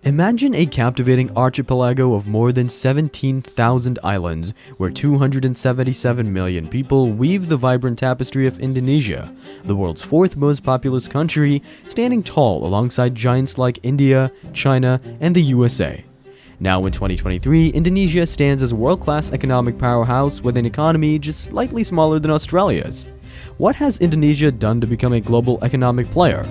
Imagine a captivating archipelago of more than 17,000 islands, where 277 million people weave the vibrant tapestry of Indonesia, the world's fourth most populous country, standing tall alongside giants like India, China, and the USA. Now in 2023, Indonesia stands as a world-class economic powerhouse with an economy just slightly smaller than Australia's. What has Indonesia done to become a global economic player?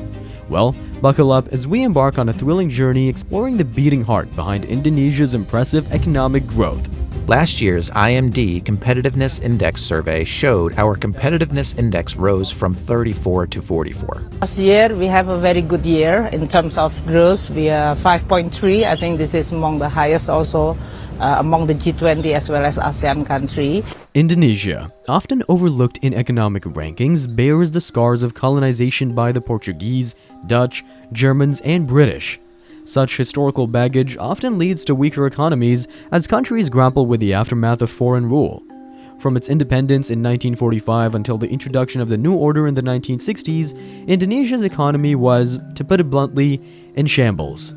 Well, buckle up as we embark on a thrilling journey exploring the beating heart behind Indonesia's impressive economic growth. Last year's IMD Competitiveness Index survey showed our competitiveness index rose from 34 to 44. Last year, we have a very good year in terms of growth. We are 5.3. I think this is among the highest also among the G20 as well as ASEAN country. Indonesia, often overlooked in economic rankings, bears the scars of colonization by the Portuguese, Dutch, Germans, and British. Such historical baggage often leads to weaker economies as countries grapple with the aftermath of foreign rule. From its independence in 1945 until the introduction of the New Order in the 1960s, Indonesia's economy was, to put it bluntly, in shambles.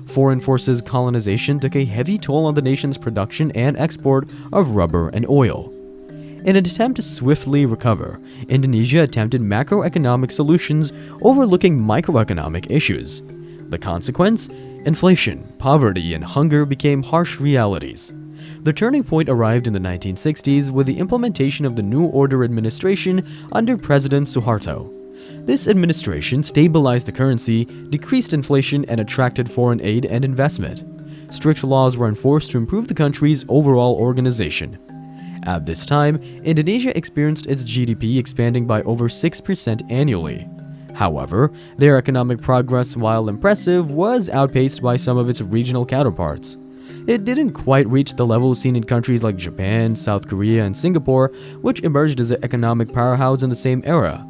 Foreign forces colonization took a heavy toll on the nation's production and export of rubber and oil. In an attempt to swiftly recover, Indonesia attempted macroeconomic solutions overlooking microeconomic issues. The consequence? Inflation, poverty, and hunger became harsh realities. The turning point arrived in the 1960s with the implementation of the New Order administration under President Suharto. This administration stabilized the currency, decreased inflation, and attracted foreign aid and investment. Strict laws were enforced to improve the country's overall organization. At this time, Indonesia experienced its GDP expanding by over 6% annually. However, their economic progress, while impressive, was outpaced by some of its regional counterparts. It didn't quite reach the level seen in countries like Japan, South Korea, and Singapore, which emerged as an economic powerhouse in the same era.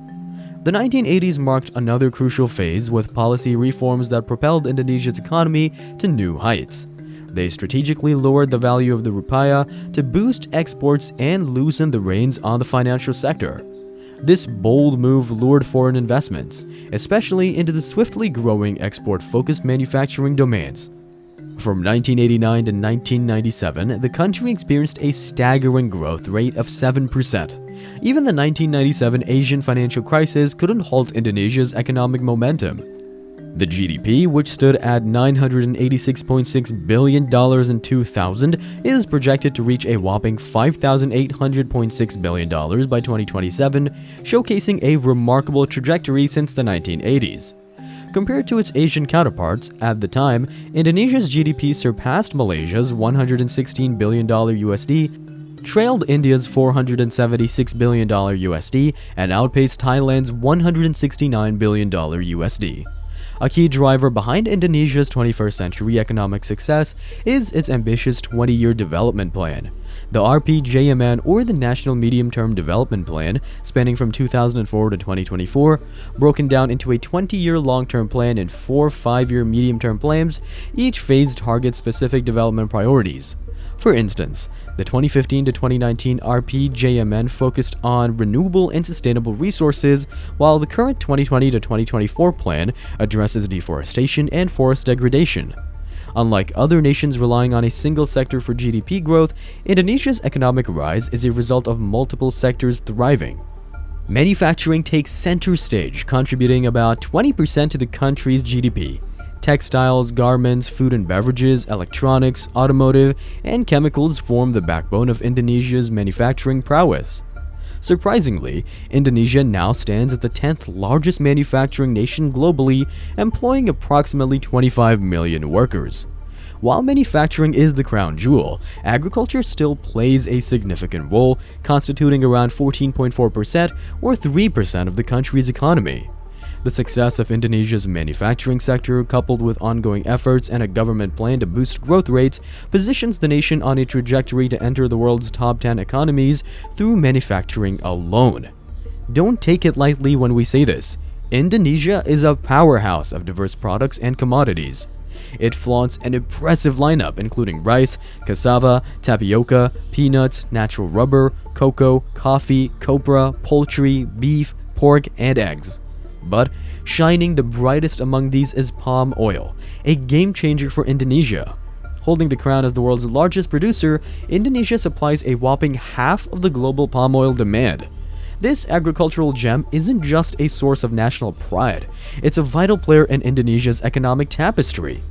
The 1980s marked another crucial phase with policy reforms that propelled Indonesia's economy to new heights. They strategically lowered the value of the rupiah to boost exports and loosen the reins on the financial sector. This bold move lured foreign investments, especially into the swiftly growing export-focused manufacturing domains. From 1989 to 1997, the country experienced a staggering growth rate of 7%. Even the 1997 Asian financial crisis couldn't halt Indonesia's economic momentum. The GDP, which stood at $986.6 billion in 2000, is projected to reach a whopping $5,800.6 billion by 2027, showcasing a remarkable trajectory since the 1980s. Compared to its Asian counterparts, at the time, Indonesia's GDP surpassed Malaysia's $116 billion USD, trailed India's $476 billion USD, and outpaced Thailand's $169 billion USD. A key driver behind Indonesia's 21st century economic success is its ambitious 20-year development plan. The RPJMN, or the National Medium-Term Development Plan, spanning from 2004 to 2024, broken down into a 20-year long-term plan and 4 5-year medium-term plans, each phase targets specific development priorities. For instance, the 2015 to 2019 RPJMN focused on renewable and sustainable resources, while the current 2020 to 2024 plan addresses deforestation and forest degradation. Unlike other nations relying on a single sector for GDP growth, Indonesia's economic rise is a result of multiple sectors thriving. Manufacturing takes center stage, contributing about 20% to the country's GDP. Textiles, garments, food and beverages, electronics, automotive, and chemicals form the backbone of Indonesia's manufacturing prowess. Surprisingly, Indonesia now stands as the 10th largest manufacturing nation globally, employing approximately 25 million workers. While manufacturing is the crown jewel, agriculture still plays a significant role, constituting around 14.4% or 3% of the country's economy. The success of Indonesia's manufacturing sector, coupled with ongoing efforts and a government plan to boost growth rates, positions the nation on a trajectory to enter the world's top 10 economies through manufacturing alone. Don't take it lightly when we say this. Indonesia is a powerhouse of diverse products and commodities. It flaunts an impressive lineup including rice, cassava, tapioca, peanuts, natural rubber, cocoa, coffee, copra, poultry, beef, pork, and eggs. But shining the brightest among these is palm oil, a game changer for Indonesia. Holding the crown as the world's largest producer, Indonesia supplies a whopping half of the global palm oil demand. This agricultural gem isn't just a source of national pride, it's a vital player in Indonesia's economic tapestry.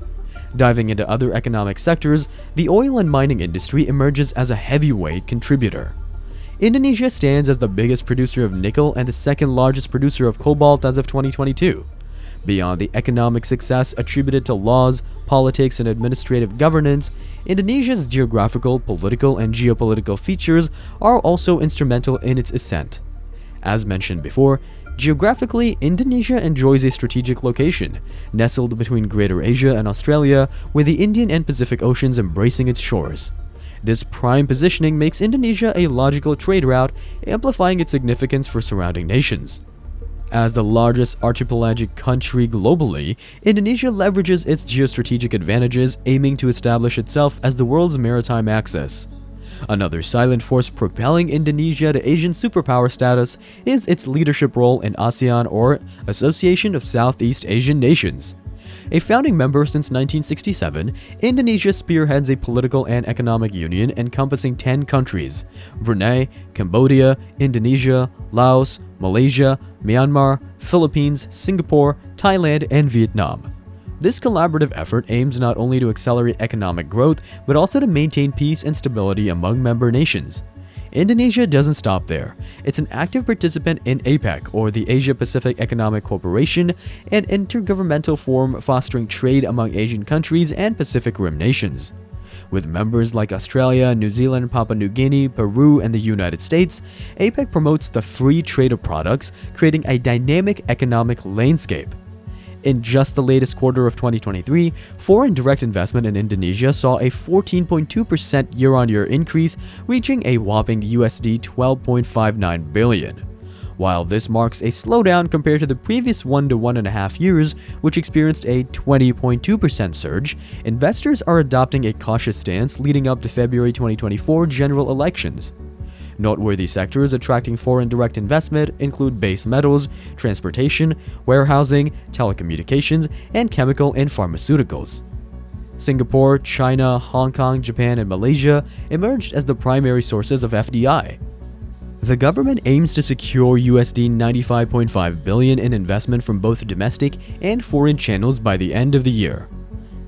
Diving into other economic sectors, the oil and mining industry emerges as a heavyweight contributor. Indonesia stands as the biggest producer of nickel and the second largest producer of cobalt as of 2022. Beyond the economic success attributed to laws, politics, and administrative governance, Indonesia's geographical, political, and geopolitical features are also instrumental in its ascent. As mentioned before, geographically, Indonesia enjoys a strategic location, nestled between Greater Asia and Australia, with the Indian and Pacific Oceans embracing its shores. This prime positioning makes Indonesia a logical trade route, amplifying its significance for surrounding nations. As the largest archipelagic country globally, Indonesia leverages its geostrategic advantages, aiming to establish itself as the world's maritime axis. Another silent force propelling Indonesia to Asian superpower status is its leadership role in ASEAN, or Association of Southeast Asian Nations. A founding member since 1967, Indonesia spearheads a political and economic union encompassing 10 countries: Brunei, Cambodia, Indonesia, Laos, Malaysia, Myanmar, Philippines, Singapore, Thailand, and Vietnam. This collaborative effort aims not only to accelerate economic growth, but also to maintain peace and stability among member nations. Indonesia doesn't stop there. It's an active participant in APEC, or the Asia-Pacific Economic Cooperation, an intergovernmental forum fostering trade among Asian countries and Pacific Rim nations. With members like Australia, New Zealand, Papua New Guinea, Peru, and the United States, APEC promotes the free trade of products, creating a dynamic economic landscape. In just the latest quarter of 2023, foreign direct investment in Indonesia saw a 14.2% year-on-year increase, reaching a whopping USD 12.59 billion. While this marks a slowdown compared to the previous 1 to 1.5 years, which experienced a 20.2% surge, investors are adopting a cautious stance leading up to February 2024 general elections. Noteworthy sectors attracting foreign direct investment include base metals, transportation, warehousing, telecommunications, and chemical and pharmaceuticals. Singapore, China, Hong Kong, Japan, and Malaysia emerged as the primary sources of FDI. The government aims to secure USD 95.5 billion in investment from both domestic and foreign channels by the end of the year.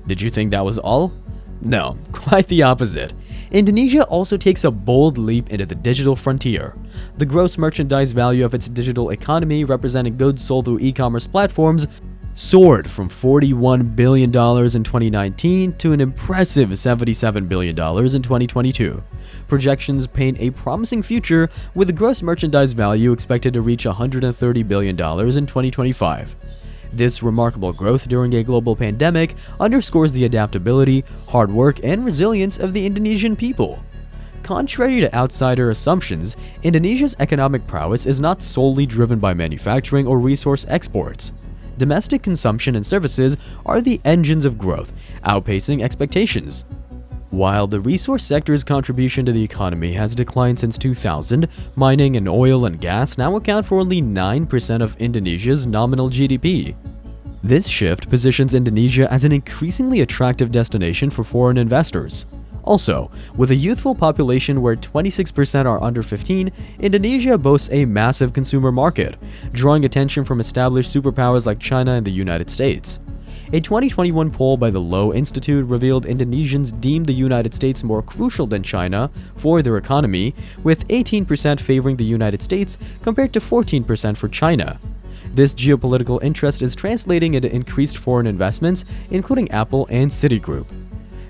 Did you think that was all? No, quite the opposite. Indonesia also takes a bold leap into the digital frontier. The gross merchandise value of its digital economy, representing goods sold through e-commerce platforms, soared from $41 billion in 2019 to an impressive $77 billion in 2022. Projections paint a promising future, with the gross merchandise value expected to reach $130 billion in 2025. This remarkable growth during a global pandemic underscores the adaptability, hard work, and resilience of the Indonesian people. Contrary to outsider assumptions, Indonesia's economic prowess is not solely driven by manufacturing or resource exports. Domestic consumption and services are the engines of growth, outpacing expectations. While the resource sector's contribution to the economy has declined since 2000, mining and oil and gas now account for only 9% of Indonesia's nominal GDP. This shift positions Indonesia as an increasingly attractive destination for foreign investors. Also, with a youthful population where 26% are under 15, Indonesia boasts a massive consumer market, drawing attention from established superpowers like China and the United States. A 2021 poll by the Low Institute revealed Indonesians deemed the United States more crucial than China for their economy, with 18% favoring the United States compared to 14% for China. This geopolitical interest is translating into increased foreign investments, including Apple and Citigroup.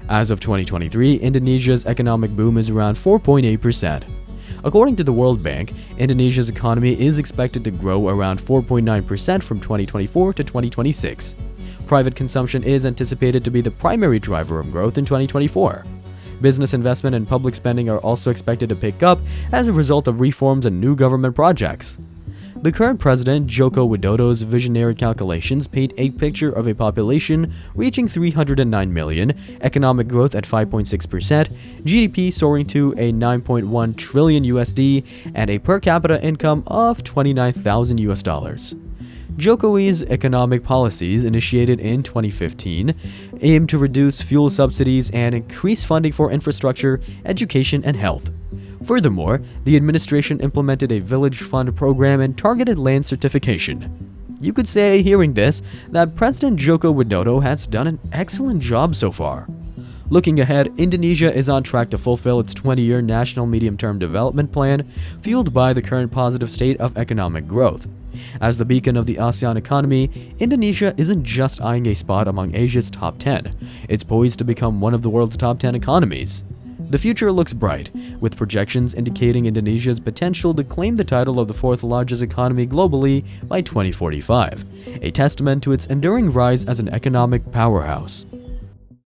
As of 2023, Indonesia's economic boom is around 4.8%. According to the World Bank, Indonesia's economy is expected to grow around 4.9% from 2024 to 2026. Private consumption is anticipated to be the primary driver of growth in 2024. Business investment and public spending are also expected to pick up as a result of reforms and new government projects. The current president, Joko Widodo's visionary calculations paint a picture of a population reaching 309 million, economic growth at 5.6%, GDP soaring to a 9.1 trillion USD, and a per capita income of $29,000 US. Jokowi's economic policies, initiated in 2015, aim to reduce fuel subsidies and increase funding for infrastructure, education, and health. Furthermore, the administration implemented a village fund program and targeted land certification. You could say, hearing this, that President Joko Widodo has done an excellent job so far. Looking ahead, Indonesia is on track to fulfill its 20-year National Medium-Term Development Plan, fueled by the current positive state of economic growth. As the beacon of the ASEAN economy, Indonesia isn't just eyeing a spot among Asia's top 10. It's poised to become one of the world's top 10 economies. The future looks bright, with projections indicating Indonesia's potential to claim the title of the fourth largest economy globally by 2045, a testament to its enduring rise as an economic powerhouse.